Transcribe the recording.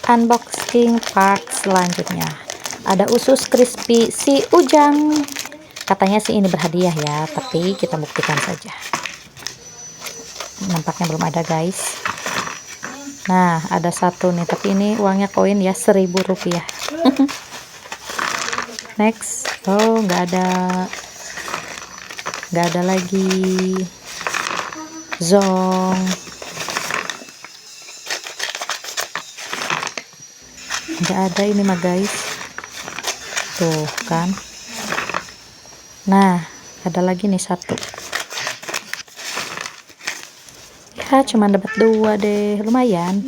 unboxing part selanjutnya. Ada usus crispy si Ujang. Katanya sih ini berhadiah ya, tapi kita buktikan saja. Nampaknya belum ada guys. Nah, ada satu nih, tapi ini uangnya koin ya, Rp1.000. Next. Oh, nggak ada lagi. Zong. Nggak ada ini mah guys. Tuh kan. Nah, ada lagi nih satu. Ya, cuma dapat 2 deh, lumayan.